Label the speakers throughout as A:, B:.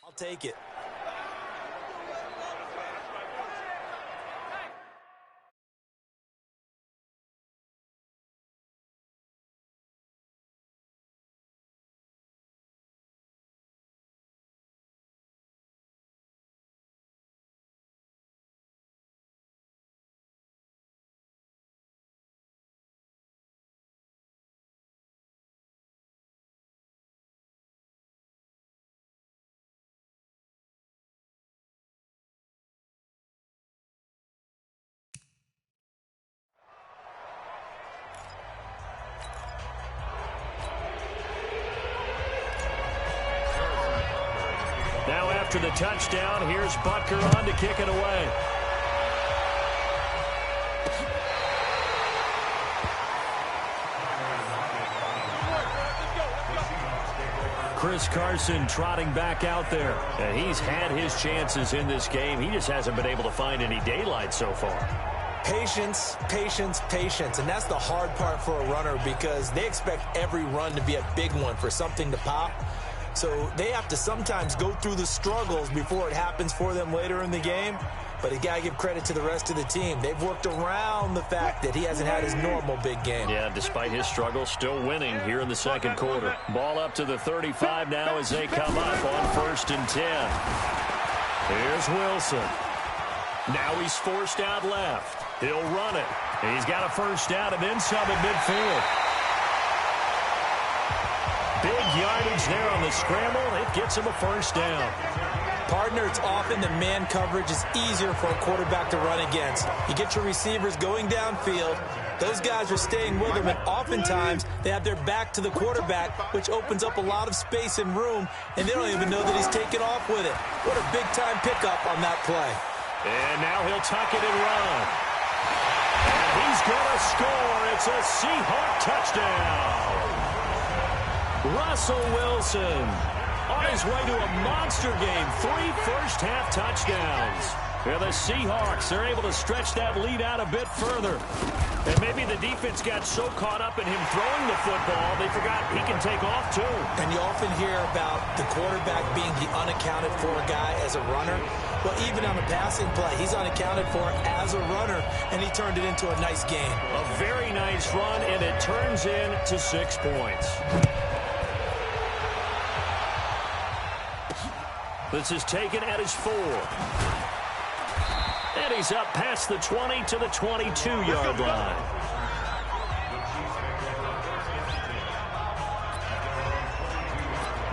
A: I'll take it.
B: Now after the touchdown, here's Butker on to kick it away. Chris Carson trotting back out there. And he's had his chances in this game. He just hasn't been able to find any daylight so far.
A: Patience, patience, patience. And that's the hard part for a runner because they expect every run to be a big one for something to pop. So they have to sometimes go through the struggles before it happens for them later in the game. But you got to give credit to the rest of the team. They've worked around the fact that he hasn't had his normal big game.
B: Yeah, despite his struggles, still winning here in the second quarter. Ball up to the 35 now as they come up on 1st and 10. Here's Wilson. Now he's forced out left. He'll run it. He's got a first down and then some at midfield. Big yardage there on the scramble. It gets him a first down.
A: Partner, it's often the man coverage is easier for a quarterback to run against. You get your receivers going downfield. Those guys are staying with him, and oftentimes they have their back to the quarterback, which opens up a lot of space and room, and they don't even know that he's taken off with it. What a big-time pickup on that play.
B: And now he'll tuck it and run. And he's going to score. It's a Seahawk touchdown. Russell Wilson on his way to a monster game. 3 first-half touchdowns. Yeah, the Seahawks are able to stretch that lead out a bit further. And maybe the defense got so caught up in him throwing the football, they forgot he can take off too.
A: And you often hear about the quarterback being the unaccounted for guy as a runner. Well, even on the passing play, he's unaccounted for as a runner, and he turned it into a nice game.
B: A very nice run, and it turns into 6 points. This is taken at his 4. And he's up past the 20 to the 22-yard line.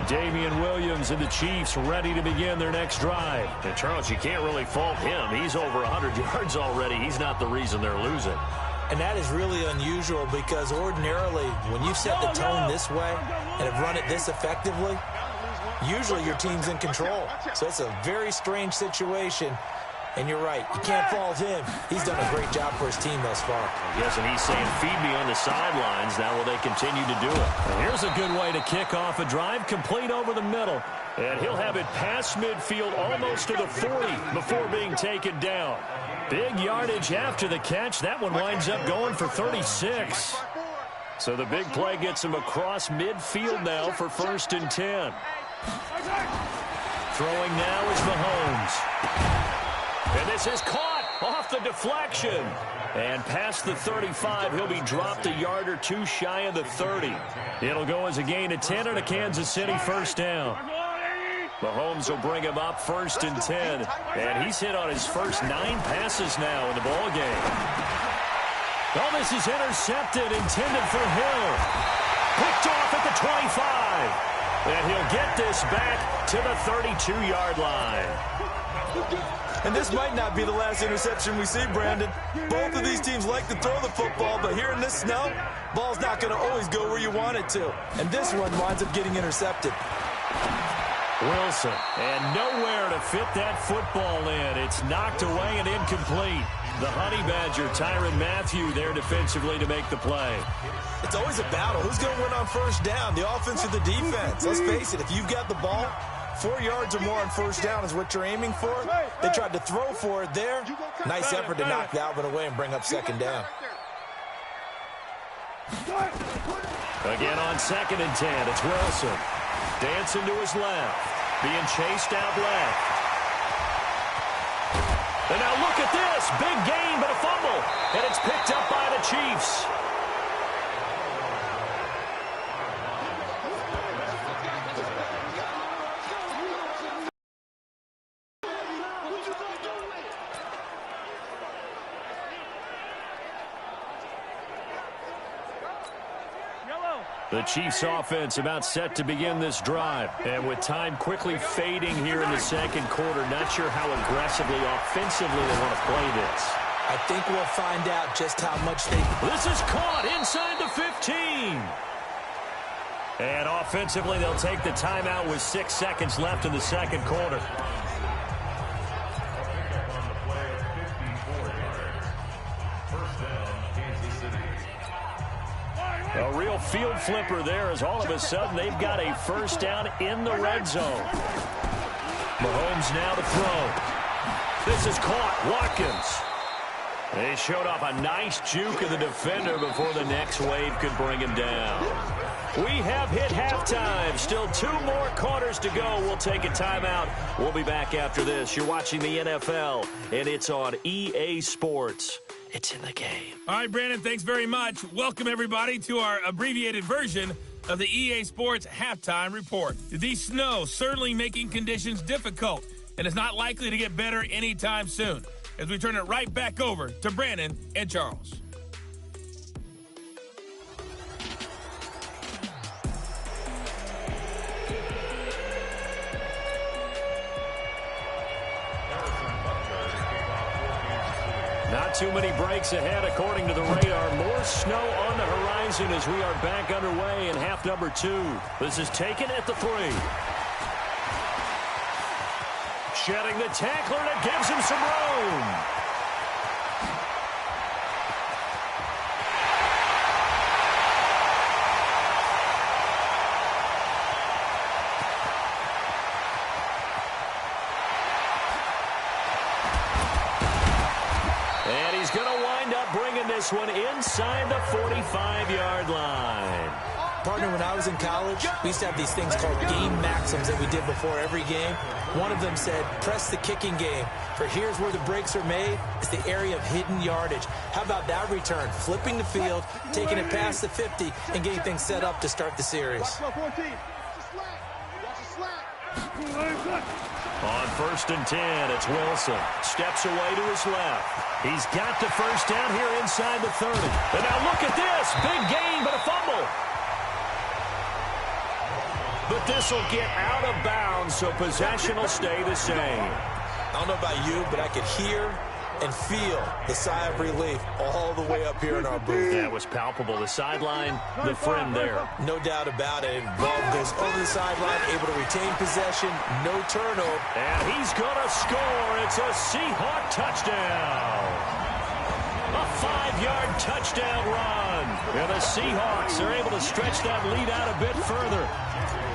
B: Damian Williams and the Chiefs ready to begin their next drive. And Charles, you can't really fault him. He's over 100 yards already. He's not the reason they're losing.
A: And that is really unusual because ordinarily when you set the tone this way and have run it this effectively, usually your team's in control. So it's a very strange situation. And you're right. You can't fault him. He's done a great job for his team thus far.
B: Yes, and he's saying, feed me on the sidelines. Now will they continue to do it? And here's a good way to kick off a drive, complete over the middle. And he'll have it past midfield almost to the 40 before being taken down. Big yardage after the catch. That one winds up going for 36. So the big play gets him across midfield now for 1st and 10. Throwing now is Mahomes. And this is caught off the deflection. And past the 35, he'll be dropped a yard or 2 shy of the 30. It'll go as a gain of 10 and a Kansas City first down. Mahomes will bring him up 1st and 10. And he's hit on his first 9 passes now in the ball game. Oh, this is intercepted, intended for Hill. Picked off at the 25. And he'll get this back to the 32-yard line.
A: And this might not be the last interception we see, Brandon. Both of these teams like to throw the football, but here in this snow, ball's not going to always go where you want it to. And this one winds up getting intercepted.
B: Wilson, and nowhere to fit that football in. It's knocked away and incomplete. The Honey Badger, Tyrann Mathieu, there defensively to make the play.
A: It's always a battle. Who's going to win on first down, the offense or the defense? Let's face it, if you've got the ball, 4 yards or more on first down is what you're aiming for. They tried to throw for it there. Nice effort to knock that one away and bring up 2nd down.
B: Again on 2nd and 10, it's Wilson. Dancing to his left. being chased out left. And now look at this. Big gain, but a fumble. And it's picked up by the Chiefs. The Chiefs offense about set to begin this drive. And with time quickly fading here in the second quarter, not sure how aggressively, offensively they want to play this.
A: I think we'll find out just how much they...
B: This is caught inside the 15. And offensively, they'll take the timeout with 6 seconds left in the second quarter. A real field flipper there as all of a sudden they've got a first down in the red zone. Mahomes now to throw. This is caught. Watkins. They showed off a nice juke of the defender before the next wave could bring him down. We have hit halftime. Still 2 more quarters to go. We'll take a timeout. We'll be back after this. You're watching the NFL, and it's on EA Sports. It's in the game.
C: All right, Brandon, thanks very much. Welcome, everybody, to our abbreviated version of the EA Sports Halftime Report. The snow certainly making conditions difficult, and it's not likely to get better anytime soon, as we turn it right back over to Brandon and Charles.
B: Not too many breaks ahead, according to the radar. More snow on the horizon as we are back underway in half number 2. This is taken at the 3. Shedding the tackler, and it gives him some room. And he's going to wind up bringing this one inside the 45-yard line.
A: Partner, when I was in college, we used to have these things called game maxims that we did before every game. One of them said, press the kicking game, for here's where the breaks are made. It's the area of hidden yardage. How about that return? Flipping the field, taking it past the 50, and getting things set up to start the series.
B: On 1st and 10, it's Wilson. Steps away to his left. He's got the first down here inside the 30. And now look at this. Big gain, but a fumble. But this will get out of bounds, so possession will stay the same.
A: I don't know about you, but I could hear and feel the sigh of relief all the way up here in our booth.
B: That was palpable. The sideline, the friend there.
A: No doubt about it. Ball goes over the sideline, able to retain possession, no turnover.
B: And he's going to score. It's a Seahawk touchdown. A 5-yard touchdown run. And the Seahawks are able to stretch that lead out a bit further.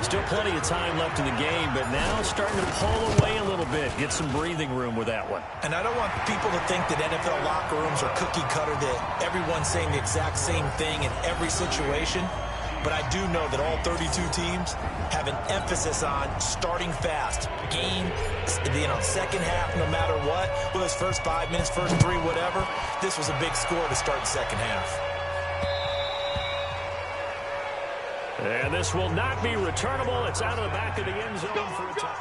B: Still plenty of time left in the game, but now starting to pull away a little bit. Get some breathing room with that one.
A: And I don't want people to think that NFL locker rooms are cookie cutter, that everyone's saying the exact same thing in every situation. But I do know that all 32 teams have an emphasis on starting fast. Game, second half, no matter what. Whether it's first 5 minutes, first 3, whatever. This was a big score to start the second half.
B: And this will not be returnable. It's out of the back of the end zone for a touchdown.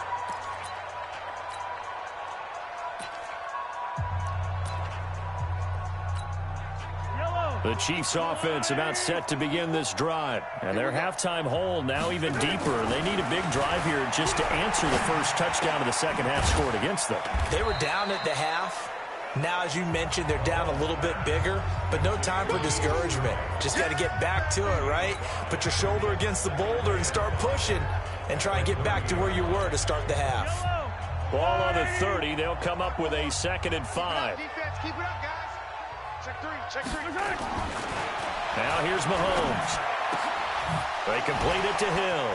B: The Chiefs offense about set to begin this drive. And their halftime hole now even deeper. They need a big drive here just to answer the first touchdown of the second half scored against them.
A: They were down at the half. Now, as you mentioned, they're down a little bit bigger, but no time for discouragement. Just got to get back to it, right? Put your shoulder against the boulder and start pushing and try and get back to where you were to start the half.
B: Ball on the 30. They'll come up with a 2nd and 5.
D: Defense, keep it up, guys. Check 3.
B: Now here's Mahomes. They complete it to Hill.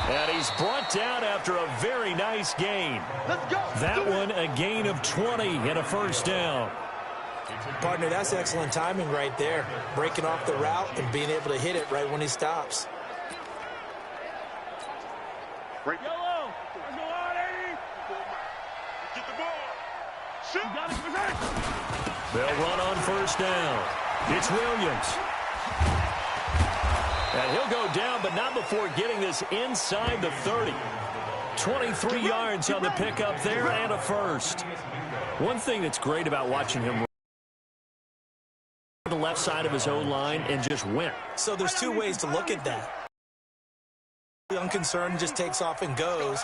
B: And he's brought down after a very nice gain.
D: Let's go.
B: That one a gain of 20 and a first down.
A: Partner, that's excellent timing right there. Breaking off the route and being able to hit it right when he stops.
D: Break.
B: They'll run on first down. It's Williams. And he'll go down, but not before getting this inside the 30. 23 yards on the pickup there and a first. One thing that's great about watching him the left side of his own line and just went.
A: So there's two ways to look at that. Unconcerned, just takes off and goes.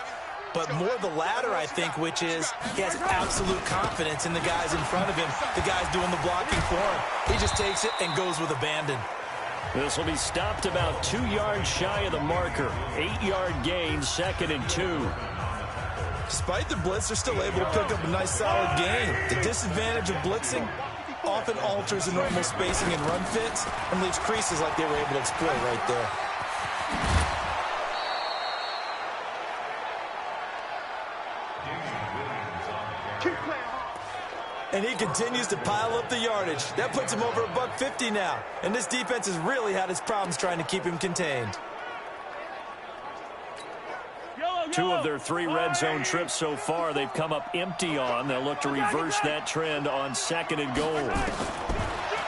A: But more the latter, I think, which is he has absolute confidence in the guys in front of him, the guys doing the blocking for him. He just takes it and goes with abandon.
B: This will be stopped about 2 yards shy of the marker. 8-yard gain, 2nd and 2.
A: Despite the blitz, they're still able to pick up a nice solid gain. The disadvantage of blitzing often alters the normal spacing and run fits and leaves creases like they were able to exploit right there. And he continues to pile up the yardage. That puts him over $150 now. And this defense has really had its problems trying to keep him contained.
B: 2 of their 3 red zone trips so far they've come up empty on. They'll look to reverse that trend on 2nd and goal.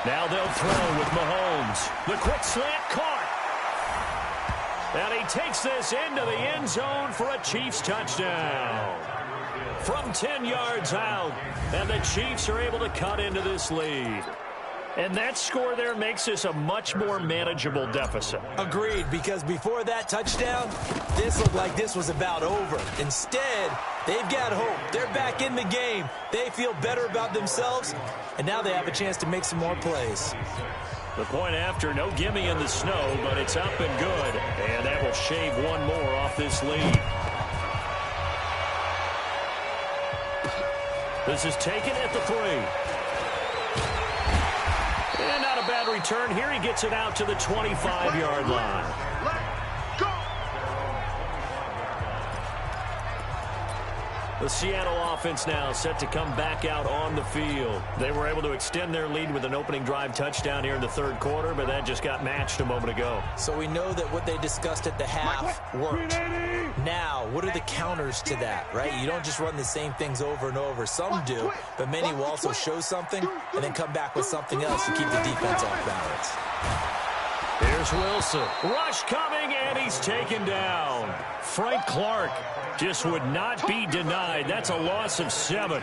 B: Now they'll throw with Mahomes. The quick slant caught. And he takes this into the end zone for a Chiefs touchdown. From 10 yards out, and the Chiefs are able to cut into this lead. And that score there makes this a much more manageable deficit.
A: Agreed, because before that touchdown, this looked like this was about over. Instead, they've got hope. They're back in the game. They feel better about themselves, and now they have a chance to make some more plays.
B: The point after, no gimme in the snow, but it's up and good. And that will shave one more off this lead. This is taken at the 3. And not a bad return. Here he gets it out to the 25-yard line. The Seattle offense now set to come back out on the field. They were able to extend their lead with an opening drive touchdown here in the 3rd quarter, but that just got matched a moment ago.
A: So we know that what they discussed at the half worked. Now, what are the counters to that, right? You don't just run the same things over and over. Some do, but many will also show something and then come back with something else to keep the defense off balance.
B: Here's Wilson. Rush coming, and he's taken down. Frank Clark just would not be denied. That's a loss of 7.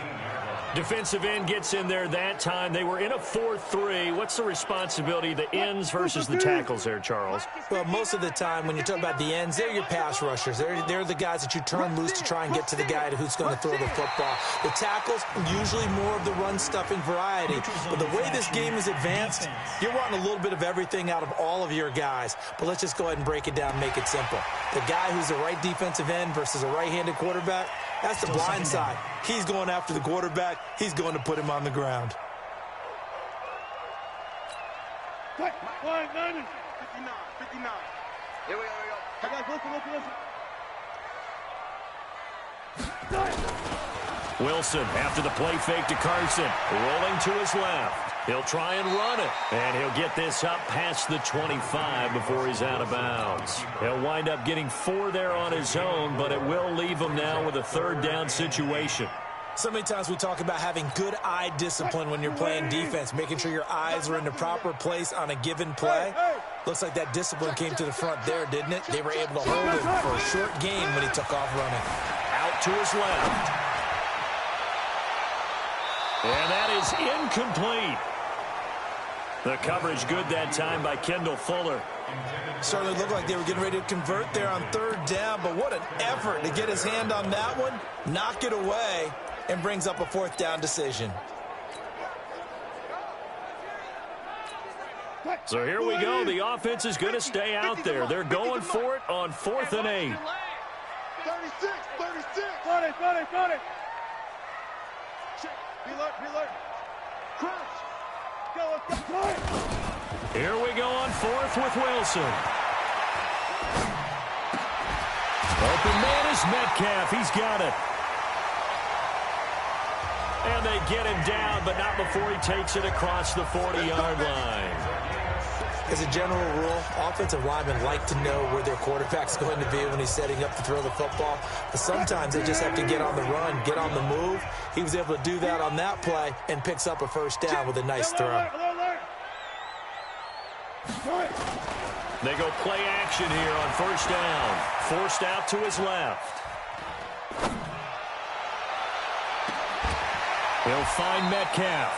B: Defensive end gets in there that time. They were in a 4-3. What's the responsibility of the ends versus the tackles there, Charles?
A: Well, most of the time when you talk about the ends, they're your pass rushers. They're the guys that you turn loose to try and get to the guy who's going to throw the football. The tackles, usually more of the run-stuffing variety. But the way this game is advanced, you're wanting a little bit of everything out of all of your guys. But let's just go ahead and break it down and make it simple. The guy who's the right defensive end versus a right-handed quarterback, that's the blind side. He's going after the quarterback. He's going to put him on the ground.
D: 59. Here we go. Hey guys, listen.
B: Wilson after the play fake to Carson. Rolling to his left. He'll try and run it. And he'll get this up past the 25 before he's out of bounds. He'll wind up getting 4 there on his own, but it will leave him now with a 3rd down situation.
A: So many times we talk about having good eye discipline when you're playing defense, making sure your eyes are in the proper place on a given play. Looks like that discipline came to the front there, didn't it? They were able to hold him for a short game when he took off running.
B: Out to his left. And that is incomplete. The coverage good that time by Kendall Fuller.
A: Certainly looked like they were getting ready to convert there on 3rd down, but what an effort to get his hand on that one, knock it away, and brings up a 4th down decision.
B: So here we go. The offense is going to stay out there. They're going for it on 4th and 8.
D: 36. Got it. Reload. Crouch. Go.
B: Here we go on 4th with Wilson. Open man is Metcalf. He's got it. And they get him down, but not before he takes it across the 40-yard line.
A: As a general rule, offensive linemen like to know where their quarterback's going to be when he's setting up to throw the football. But sometimes they just have to get on the run, get on the move. He was able to do that on that play and picks up a first down with a nice throw.
B: They go play action here on first down. Forced out to his left. He'll find Metcalf.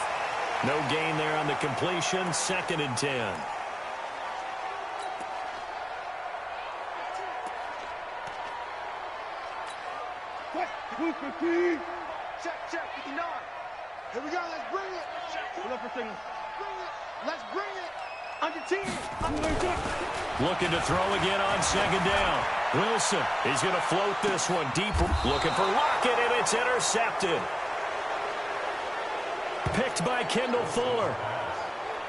B: No gain there on the completion. 2nd and 10.
D: Check, 59. Here we go, let's bring it. Hold up for a second. Bring it. Let's bring it. Under 10.
B: Looking to throw again on 2nd down. Wilson is going to float this one deep. Looking for Lockett, and it's intercepted. Picked by Kendall Fuller.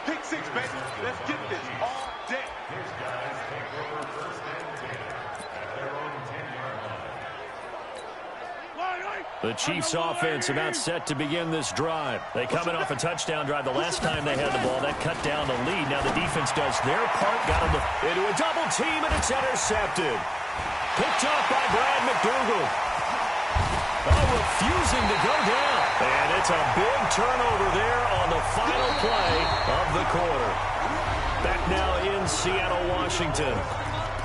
D: Pick 6, baby. Let's get this all day.
B: The Chiefs offense about set to begin this drive. They coming off a touchdown drive the last time they had the ball. That cut down the lead. Now the defense does their part. Got him into a double team, and it's intercepted. Picked off by Brad McDougal. Oh, refusing to go down. And it's a big turnover there on the final play of the quarter. Back now in Seattle, Washington.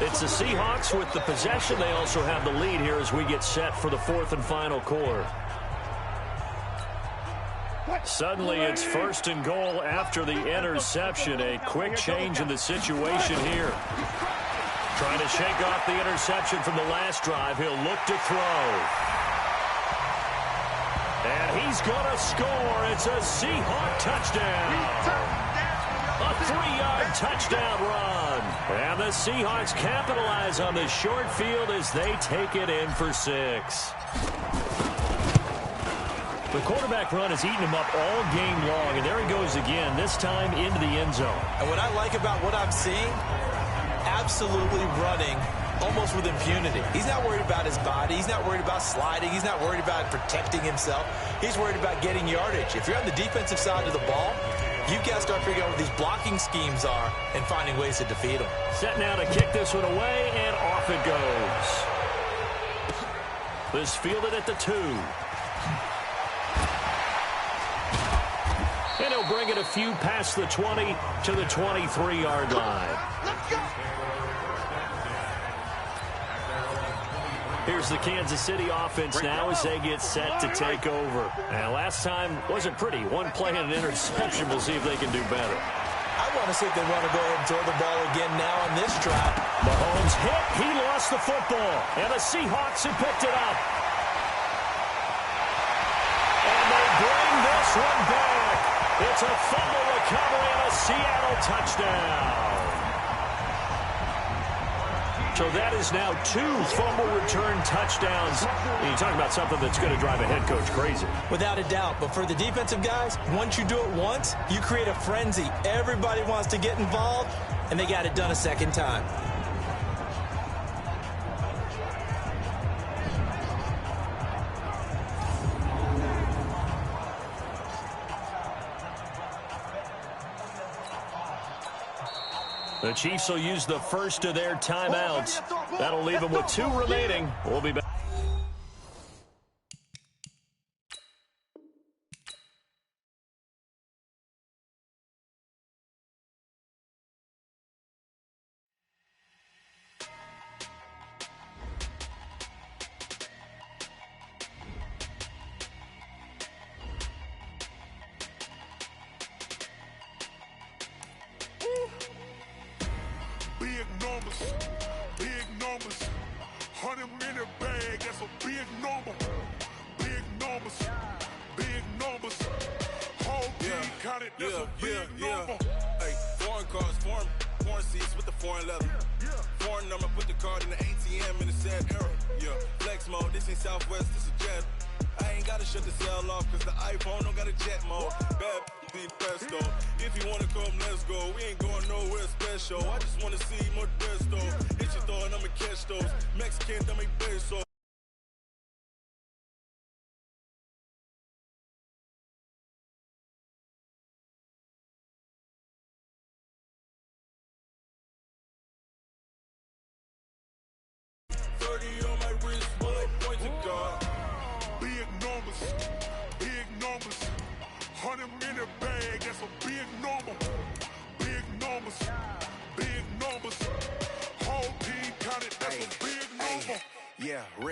B: It's the Seahawks with the possession. They also have the lead here as we get set for the 4th and final quarter. Suddenly it's 1st and goal after the interception. A quick change in the situation here. Trying to shake off the interception from the last drive. He'll look to throw. And he's going to score. It's a Seahawk touchdown. A 3-yard touchdown run. And the Seahawks capitalize on the short field as they take it in for 6. The quarterback run has eaten him up all game long, and there he goes again, this time into the end zone.
A: And what I like about what I'm seeing, absolutely running almost with impunity. He's not worried about his body. He's not worried about sliding. He's not worried about protecting himself. He's worried about getting yardage. If you're on the defensive side of the ball, you've got to start figuring out what these blocking schemes are and finding ways to defeat them.
B: Set now to kick this one away, and off it goes. This fielded at the 2. And he'll bring it a few past the 20 to the 23-yard line.
D: Let's go.
B: Here's the Kansas City offense now as they get set to take over. And last time wasn't pretty. One play and an interception. We'll see if they can do better.
A: I want to see if they want to go ahead and throw the ball again now on this drive.
B: Mahomes hit. He lost the football. And the Seahawks have picked it up. And they bring this one back. It's a fumble recovery and a Seattle touchdown. So that is now 2 fumble return touchdowns. And you're talking about something that's going to drive a head coach crazy.
A: Without a doubt. But for the defensive guys, once you do it once, you create a frenzy. Everybody wants to get involved, and they got it done a second time.
B: The Chiefs will use the first of their timeouts. That'll leave them with 2 remaining. We'll be back.
E: Big numbers, 100-minute bag, that's a big number. Big numbers, whole team counted, that's a big number.
F: Hey, foreign cars, foreign seats with the foreign leather. Foreign number, put the card in the ATM in the sad era. Yeah, flex mode, this ain't Southwest, this is Jet. I ain't gotta shut the cell off, cause the iPhone don't got a jet mode. Bad be pesto. If you wanna come, let's go. We ain't going nowhere special. I just wanna see more desto. Hit your throw and I'ma catch those. Mexican, dummy peso.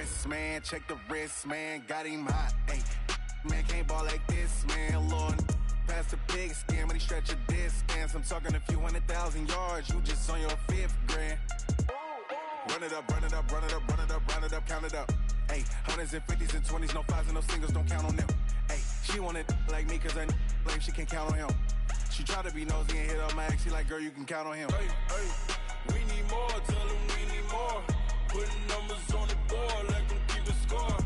F: wrist, man. Check the wrist, man. Got him hot. Hey, man, can't ball like this, man. Lord, past the pig skin when he stretch a distance. I'm talking a few 100,000 yards. You just on your 5th grand. Run it up, run it up, run it up, run it up, run it up, count it up. Hey, hundreds and 50s and 20s, no 5s and no singles, don't count on them. Hey, she wanted like me cause her like she can count on him. She tried to be nosy and hit up my ex, she like, girl, you can count on him. Hey, hey, we need more, tell them we need more. Putting numbers on the board like them keep a score.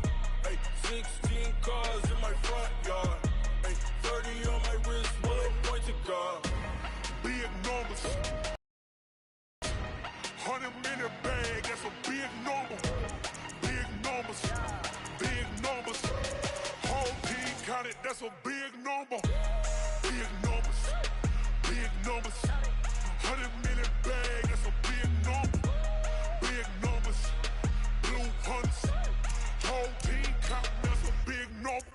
F: Hey, 16 cars in my front yard. Hey, 30 on my wrist, bullet point to God.
E: Big numbers. 100-minute bag, that's a big number. Big numbers. Big numbers. Whole team counted, that's a big number. Big numbers. Big numbers. 100-minute bag, that's a big number. Big numbers. Blue hunts. Whole team counted, that's a big number.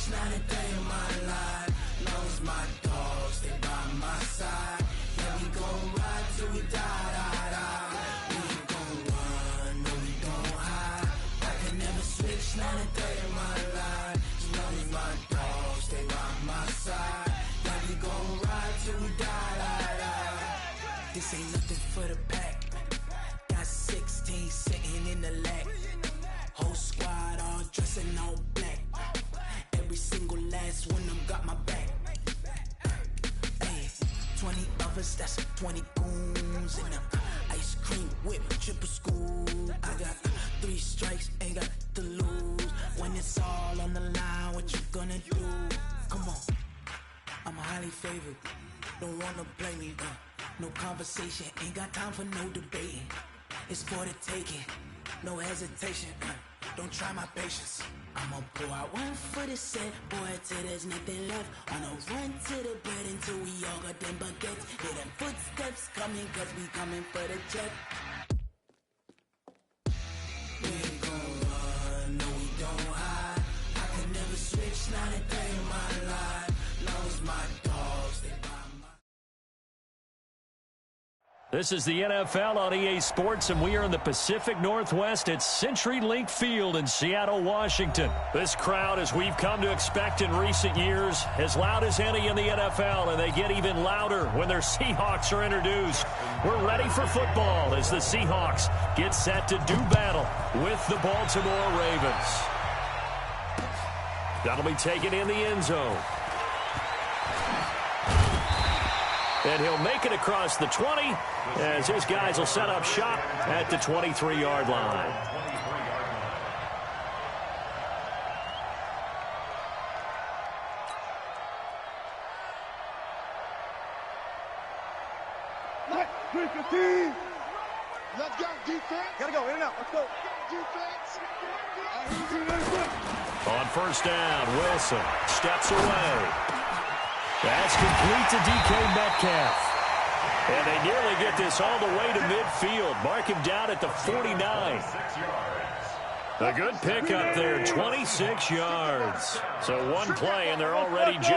G: Not a day in my life. Long as my dogs stay by my side. Yeah, we gon' ride till we die. We ain't gon' run, no, we gon' hide. I can never switch, not a day in my life. As long as my dogs stay by my side. Yeah, we gon' ride till we die. This ain't nothing for the pack. Got 16 sitting in the lag. Whole squad all dressing all black. Every single last one of them got my back. Hey, 20 of us, that's 20 goons in the ice cream whip, triple scoop. I got 3 strikes, ain't got to lose. When it's all on the line, what you gonna do? Come on, I'm highly favored. Don't wanna play me, no conversation, ain't got time for no debating. It's for the taking, no hesitation. Don't try my patience. I'ma pour out one for the set, boy, till there's nothing left. On a run to the bread until we all got them baguettes. Hear them footsteps coming, cause we coming for the jet. We ain't gon' run, no, we don't hide. I can never switch, not a day in my life. Long as my dogs, they by my...
B: This is the NFL on EA Sports, and we are in the Pacific Northwest at CenturyLink Field in Seattle, Washington. This crowd, as we've come to expect in recent years, as loud as any in the NFL, and they get even louder when their Seahawks are introduced. We're ready for football as the Seahawks get set to do battle with the Baltimore Ravens. That'll be taken in the end zone. And he'll make it across the 20 as his guys will set up shop at the 23-yard line.
D: Let's go, defense.
H: Gotta go, in and out. Let's go.
D: Defense.
B: On first down, Wilson steps away. That's complete to DK Metcalf. And they nearly get this all the way to midfield. Mark him down at the 49. A good pickup there, 26 yards. So one play, and they're already just